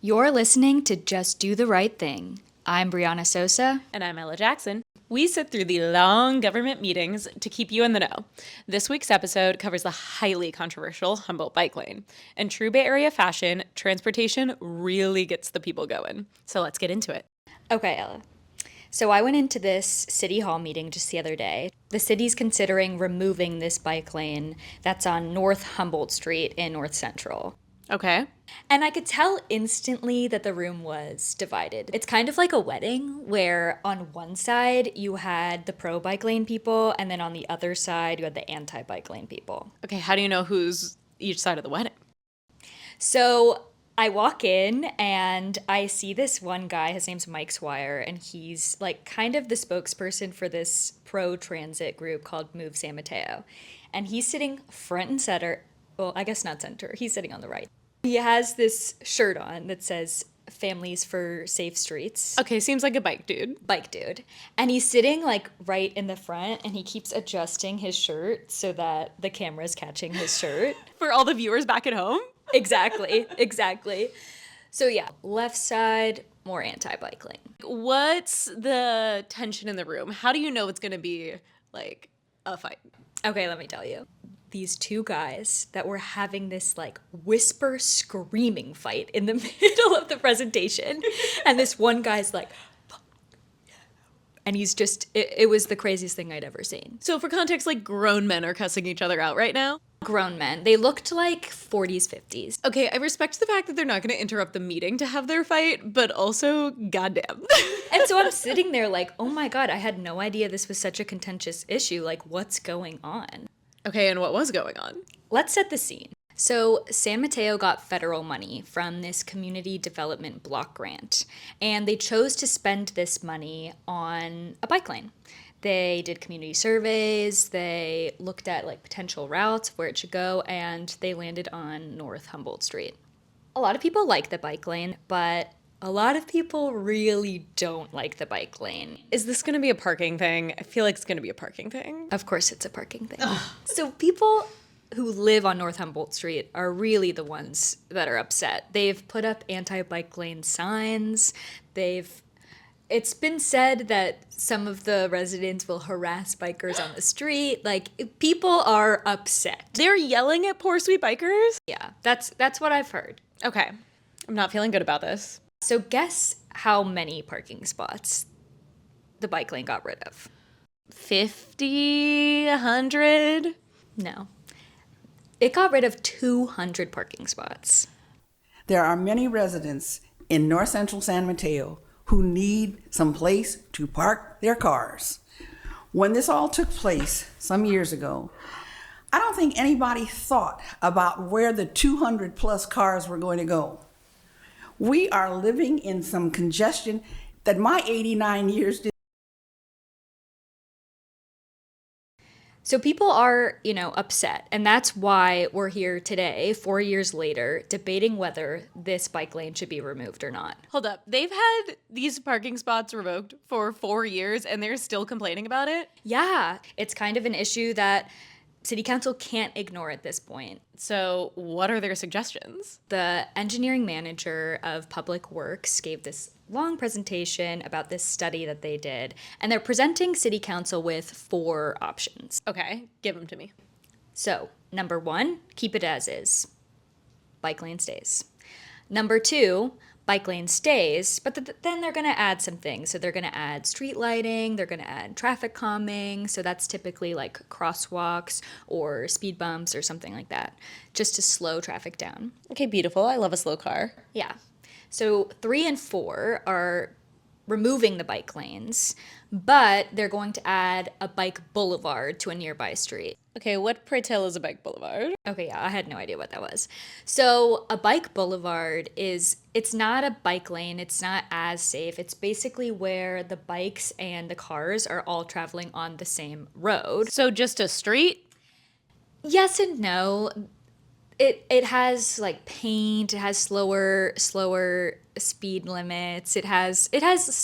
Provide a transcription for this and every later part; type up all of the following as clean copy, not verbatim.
You're listening to Just Do the Right Thing. I'm Brianna Sosa. And I'm Ella Jackson. We sit through the long government meetings to keep you in the know. This week's episode covers the highly controversial Humboldt Bike Lane. And true Bay Area fashion, transportation really gets the people going. So let's get into it. Okay, Ella. So I went into this city hall meeting just the other day. The city's considering removing this bike lane that's on North Humboldt Street in North Central. Okay. And I could tell instantly that the room was divided. It's kind of like a wedding where on one side you had the pro bike lane people, and then on the other side you had the anti bike lane people. Okay, how do you know who's each side of the wedding? So I walk in and I see this one guy, his name's Mike Swire, and he's like kind of the spokesperson for this pro transit group called Move San Mateo. And he's sitting front and center. Well, I guess not center. He's sitting on the right. He has this shirt on that says Families for Safe Streets. Okay, seems like a bike dude. Bike dude. And he's sitting like right in the front and he keeps adjusting his shirt so that the camera's catching his shirt. For all the viewers back at home? Exactly. So yeah, left side, more anti-bike lane. What's the tension in the room? How do you know it's going to be like a fight? Okay, let me tell you. These two guys that were having this like whisper screaming fight in the middle of the presentation. And this one guy's like, and he's just, it was the craziest thing I'd ever seen. So for context, like grown men are cussing each other out right now? Grown men. They looked like 40s, 50s. Okay, I respect the fact that they're not going to interrupt the meeting to have their fight, but also, goddamn. And so I'm sitting there like, oh my God, I had no idea this was such a contentious issue. Like, what's going on? Okay, and what was going on? Let's set the scene. So San Mateo got federal money from this community development block grant, and they chose to spend this money on a bike lane. They did community surveys, they looked at like potential routes of where it should go, and they landed on North Humboldt Street. A lot of people like the bike lane, but a lot of people really don't like the bike lane. Is this going to be a parking thing? I feel like it's going to be a parking thing. Of course it's a parking thing. So people who live on North Humboldt Street are really the ones that are upset. They've put up anti-bike lane signs. It's been said that some of the residents will harass bikers on the street. Like, people are upset. They're yelling at poor sweet bikers? Yeah, that's what I've heard. Okay, I'm not feeling good about this. So guess how many parking spots the bike lane got rid of? 50, 100? No. It got rid of 200 parking spots. There are many residents in North Central San Mateo who need some place to park their cars. When this all took place some years ago, I don't think anybody thought about where the 200 plus cars were going to go. We are living in some congestion that my 89 years did. So people are, upset. And that's why we're here today, 4 years later, debating whether this bike lane should be removed or not. Hold up. They've had these parking spots revoked for 4 years and they're still complaining about it? Yeah, it's kind of an issue that City Council can't ignore at this point. So what are their suggestions? The engineering manager of Public Works gave this long presentation about this study that they did, and they're presenting City Council with 4 options. Okay, give them to me. So, number 1, keep it as is. Bike lane stays. Number 2, bike lane stays, but then they're going to add some things. So they're going to add street lighting, they're going to add traffic calming. So that's typically like crosswalks or speed bumps or something like that, just to slow traffic down. Okay, beautiful. I love a slow car. Yeah. So 3 and 4 are removing the bike lanes, but they're going to add a bike boulevard to a nearby street. Okay, what pray tell is a bike boulevard? Okay, yeah, I had no idea what that was. So a bike boulevard it's not a bike lane, it's not as safe. It's basically where the bikes and the cars are all traveling on the same road. So just a street? Yes and no. It has like paint, it has slower speed limits. It has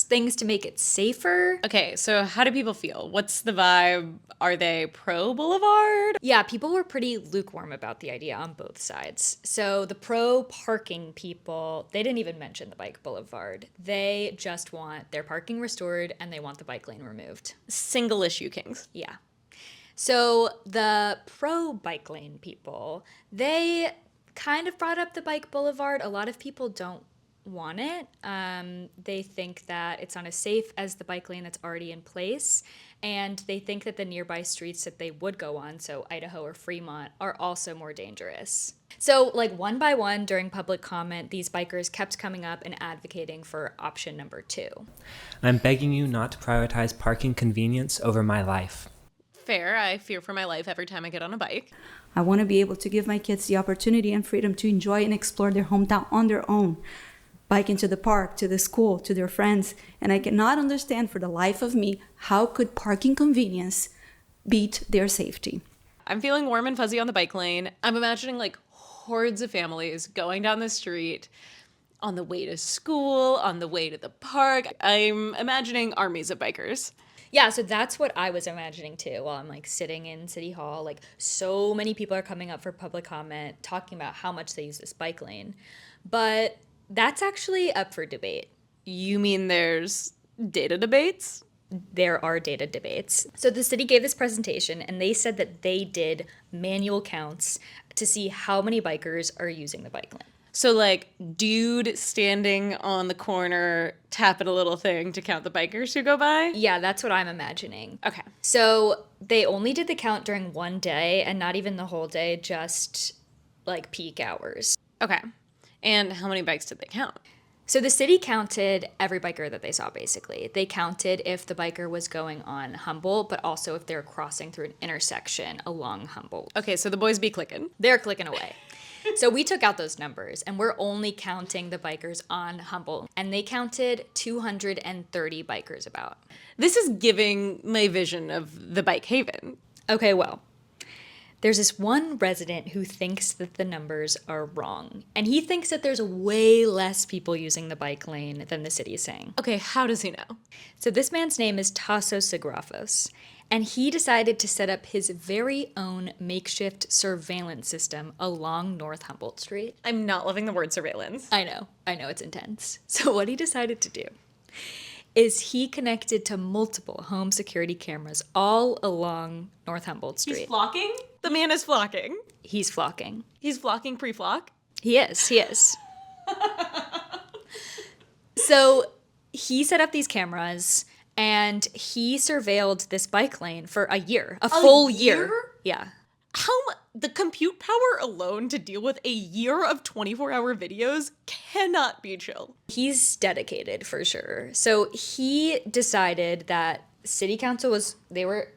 things to make it safer. Okay, so how do people feel? What's the vibe? Are they pro Boulevard? Yeah, people were pretty lukewarm about the idea on both sides. So the pro parking people, they didn't even mention the bike boulevard. They just want their parking restored and they want the bike lane removed. Single issue kings. Yeah. So the pro bike lane people, they kind of brought up the bike boulevard. A lot of people don't want it. They think that it's not as safe as the bike lane that's already in place. And they think that the nearby streets that they would go on, so Idaho or Fremont, are also more dangerous. So, like, one by one during public comment, these bikers kept coming up and advocating for option number 2. I'm begging you not to prioritize parking convenience over my life. Fair. I fear for my life every time I get on a bike. I want to be able to give my kids the opportunity and freedom to enjoy and explore their hometown on their own. Biking to the park, to the school, to their friends. And I cannot understand for the life of me, how could parking convenience beat their safety? I'm feeling warm and fuzzy on the bike lane. I'm imagining like hordes of families going down the street on the way to school, on the way to the park. I'm imagining armies of bikers. Yeah, so that's what I was imagining too while I'm like sitting in City Hall. Like, so many people are coming up for public comment talking about how much they use this bike lane. But that's actually up for debate. You mean there's data debates? There are data debates. So the city gave this presentation and they said that they did manual counts to see how many bikers are using the bike lane. So like dude standing on the corner tapping a little thing to count the bikers who go by? Yeah, that's what I'm imagining. Okay. So they only did the count during one day and not even the whole day, just like peak hours. Okay. And how many bikes did they count? So the city counted every biker that they saw, basically. They counted if the biker was going on Humboldt, but also if they were crossing through an intersection along Humboldt. Okay, so the boys be clicking. They're clicking away. So we took out those numbers, and we're only counting the bikers on Humboldt. And they counted 230 bikers about. This is giving my vision of the bike haven. Okay, well, there's this one resident who thinks that the numbers are wrong. And he thinks that there's way less people using the bike lane than the city is saying. Okay, how does he know? So this man's name is Tassos Sigrafos. And he decided to set up his very own makeshift surveillance system along North Humboldt Street. I'm not loving the word surveillance. I know, it's intense. So what he decided to do is he connected to multiple home security cameras all along North Humboldt Street. He's flocking? The man is flocking. He's flocking. He's flocking pre-flock? He is. So he set up these cameras and he surveilled this bike lane for a year, a full year. Yeah. The compute power alone to deal with a year of 24-hour videos cannot be chill. He's dedicated for sure. So he decided that city council they were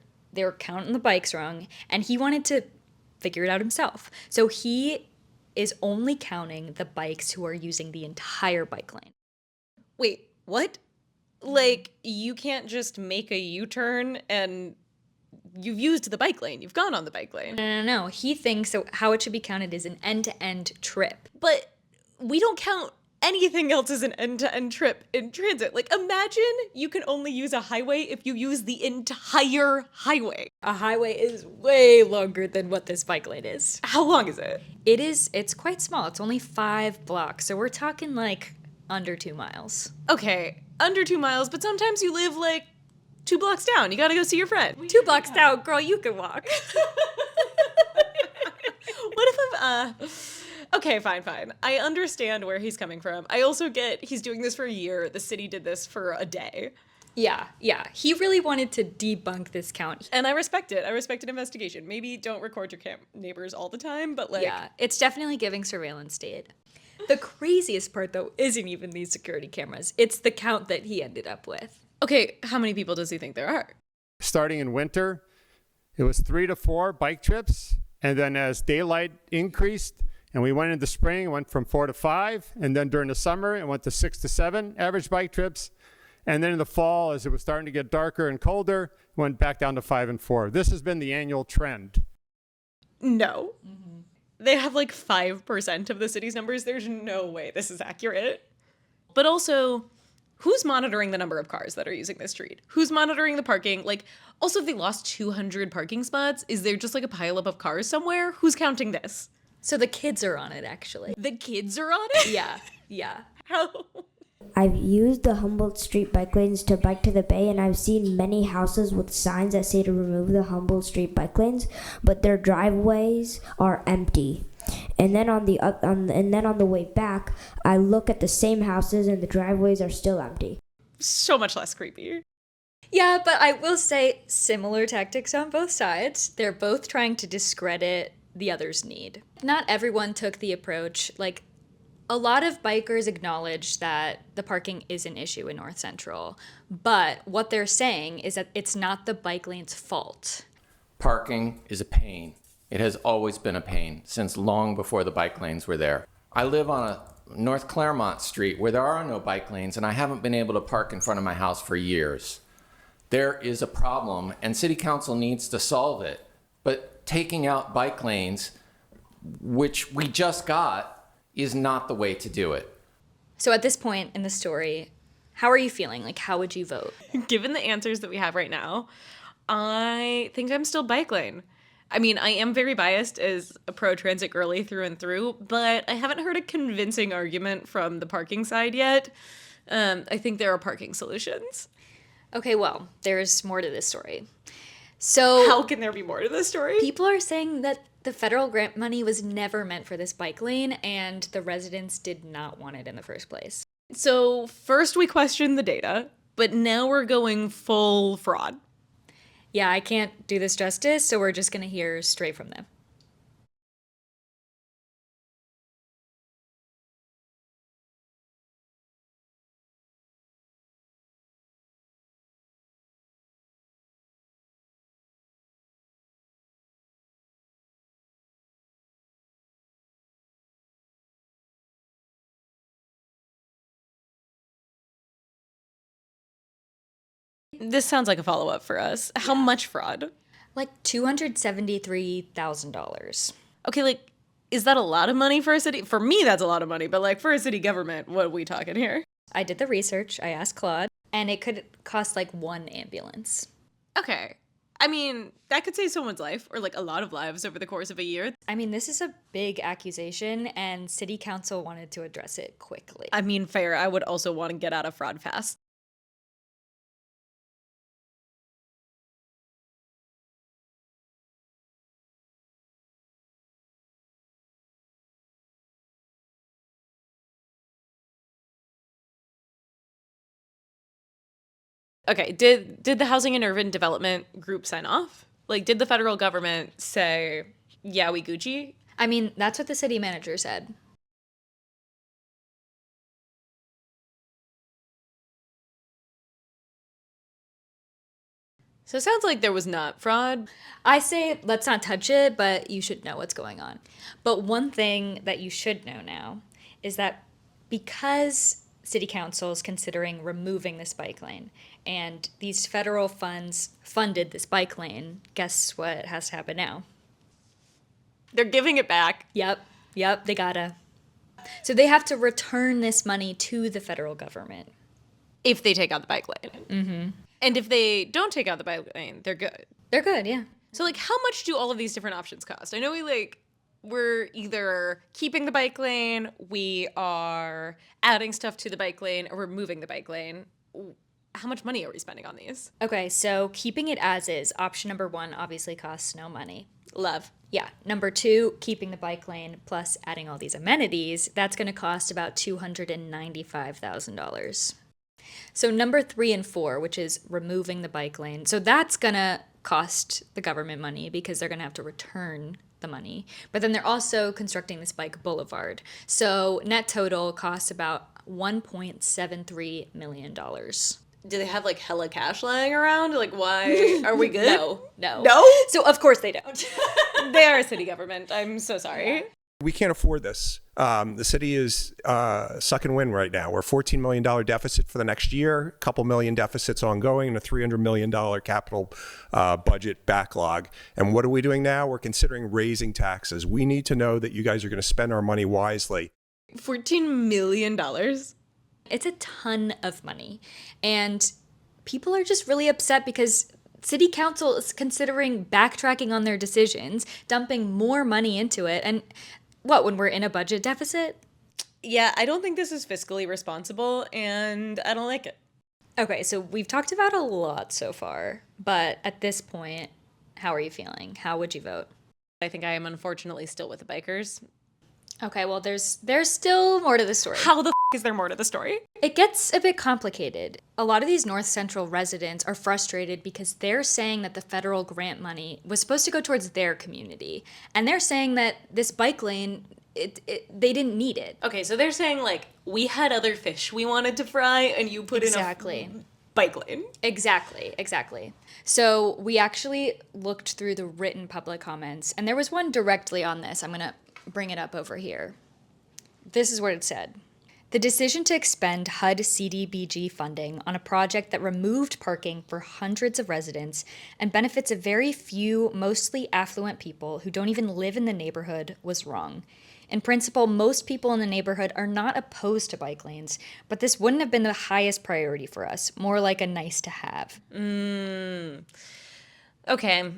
counting the bikes wrong and he wanted to figure it out himself. So he is only counting the bikes who are using the entire bike lane. Wait, what? Like, you can't just make a U-turn and you've used the bike lane. You've gone on the bike lane. No. He thinks that how it should be counted is an end-to-end trip. But we don't count anything else as an end-to-end trip in transit. Like, imagine you can only use a highway if you use the entire highway. A highway is way longer than what this bike lane is. How long is it? It's quite small. It's only 5 blocks. So we're talking like under 2 miles. Okay, under 2 miles, but sometimes you live like 2 blocks down. You gotta go see your friend. 2 blocks down, girl, you can walk. What if I'm, okay, fine. I understand where he's coming from. I also get he's doing this for a year. The city did this for a day. Yeah. He really wanted to debunk this count. And I respect it. I respect an investigation. Maybe don't record your neighbors all the time, but like... Yeah, it's definitely giving surveillance state. The craziest part, though, isn't even these security cameras. It's the count that he ended up with. Okay, how many people does he think there are? Starting in winter, it was 3 to 4 bike trips. And then as daylight increased and we went into spring, it went from 4 to 5. And then during the summer, it went to 6 to 7 average bike trips. And then in the fall, as it was starting to get darker and colder, it went back down to 5 and 4. This has been the annual trend. No. They have like 5% of the city's numbers. There's no way this is accurate. But also, who's monitoring the number of cars that are using this street? Who's monitoring the parking? Like, also, if they lost 200 parking spots, is there just like a pileup of cars somewhere? Who's counting this? So the kids are on it, actually. The kids are on it? Yeah, yeah. How? I've used the Humboldt Street bike lanes to bike to the bay, and I've seen many houses with signs that say to remove the Humboldt Street bike lanes, but their driveways are empty. And then on the way back, I look at the same houses and the driveways are still empty. So much less creepy. Yeah, but I will say similar tactics on both sides. They're both trying to discredit the other's need. Not everyone took the approach. Like, a lot of bikers acknowledge that the parking is an issue in North Central, but what they're saying is that it's not the bike lane's fault. Parking is a pain. It has always been a pain since long before the bike lanes were there. I live on a North Claremont Street where there are no bike lanes, and I haven't been able to park in front of my house for years. There is a problem, and City Council needs to solve it. But taking out bike lanes, which we just got, is not the way to do it. So at this point in the story, how are you feeling? Like, how would you vote? Given the answers that we have right now, I think I'm still bike lane. I mean, I am very biased as a pro-transit girly through and through, but I haven't heard a convincing argument from the parking side yet. I think there are parking solutions. Okay, well, there's more to this story. So How can there be more to this story? people are saying that the federal grant money was never meant for this bike lane, and the residents did not want it in the first place. So first we questioned the data, but now we're going full fraud. Yeah, I can't do this justice, so we're just going to hear straight from them. This sounds like a follow-up for us. How much fraud? Like $273,000. Okay, like, is that a lot of money for a city? For me, that's a lot of money, but like for a city government, what are we talking here? I did the research, I asked Claude, and it could cost like one ambulance. Okay. I mean, that could save someone's life, or like a lot of lives over the course of a year. I mean, this is a big accusation, and city council wanted to address it quickly. I mean, fair. I would also want to get out of fraud fast. Okay, did the Housing and Urban Development Group sign off? Like, did the federal government say, yeah, we Gucci? I mean, that's what the city manager said. So it sounds like there was not fraud. I say let's not touch it, but you should know what's going on. But one thing that you should know now is that because city council is considering removing this bike lane and these federal funds funded this bike lane, guess what has to happen now? They're giving it back. Yep, they gotta. So they have to return this money to the federal government. If they take out the bike lane. Mm-hmm. And if they don't take out the bike lane, they're good. They're good, yeah. So, like, how much do all of these different options cost? I know we're either keeping the bike lane, we are adding stuff to the bike lane, or we're moving the bike lane. How much money are we spending on these? Okay, so keeping it as is, option number one obviously costs no money. Love. Yeah. Number two, keeping the bike lane plus adding all these amenities, that's going to cost about $295,000. So number 3 and 4, which is removing the bike lane, so that's going to cost the government money because they're going to have to return the money. But then they're also constructing this bike boulevard. So net total costs about $1.73 million. Do they have, like, hella cash lying around? Like, why? Are we good? No. No? So of course they don't. They are a city government. I'm so sorry. We can't afford this. The city is sucking wind right now. We're $14 million deficit for the next year, a couple million deficits ongoing, and a $300 million capital budget backlog. And what are we doing now? We're considering raising taxes. We need to know that you guys are going to spend our money wisely. $14 million? It's a ton of money. And people are just really upset because City Council is considering backtracking on their decisions, dumping more money into it. And what, when we're in a budget deficit? Yeah, I don't think this is fiscally responsible, and I don't like it. Okay, so we've talked about a lot so far, but at this point, how are you feeling? How would you vote? I think I am unfortunately still with the bikers. Okay, well, there's still more to the story. How the is there more to the story? It gets a bit complicated. A lot of these North Central residents are frustrated because they're saying that the federal grant money was supposed to go towards their community. And they're saying that this bike lane, they didn't need it. Okay, so they're saying, like, we had other fish we wanted to fry, and you put in a bike lane. Exactly. So we actually looked through the written public comments, and there was one directly on this. I'm going to bring it up over here. This is what it said. The decision to expend HUD CDBG funding on a project that removed parking for hundreds of residents and benefits a very few, mostly affluent people who don't even live in the neighborhood was wrong. In principle, most people in the neighborhood are not opposed to bike lanes, but this wouldn't have been the highest priority for us, more like a nice to have. Okay,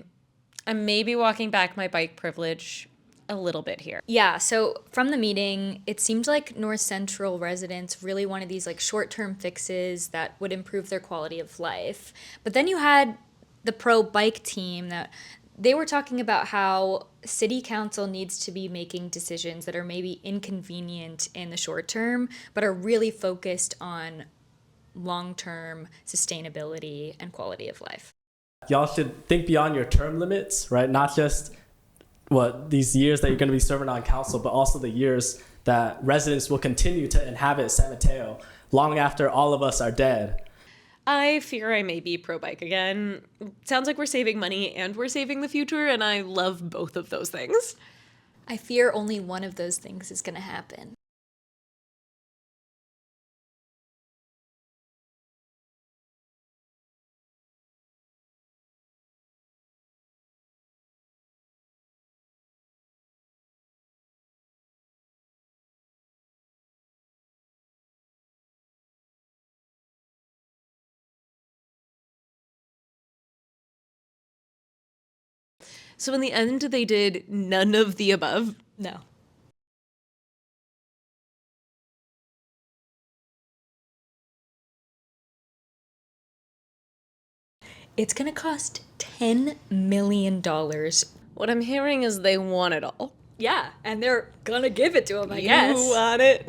I'm maybe walking back my bike privilege a little bit here. Yeah, so from the meeting, it seemed like North Central residents really wanted these like short-term fixes that would improve their quality of life. But then you had the pro-bike team that they were talking about how city council needs to be making decisions that are maybe inconvenient in the short term, but are really focused on long-term sustainability and quality of life. Y'all should think beyond your term limits, right? Not just these years that you're going to be serving on council, but also the years that residents will continue to inhabit San Mateo long after all of us are dead. I fear I may be pro-bike again. Sounds like we're saving money and we're saving the future, and I love both of those things. I fear only one of those things is going to happen. So in the end, they did none of the above? No. It's going to cost $10 million. What I'm hearing is they want it all. Yeah, and they're going to give it to him, I guess. You want it?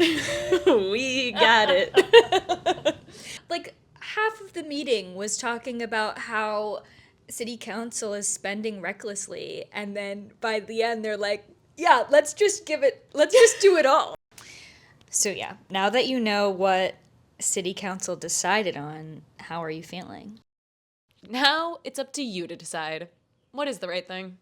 We got it. Like, half of the meeting was talking about how city council is spending recklessly, and then by the end they're like, yeah, let's just do it all. So yeah, now that you know what city council decided on, how are you feeling? Now it's up to you to decide what is the right thing.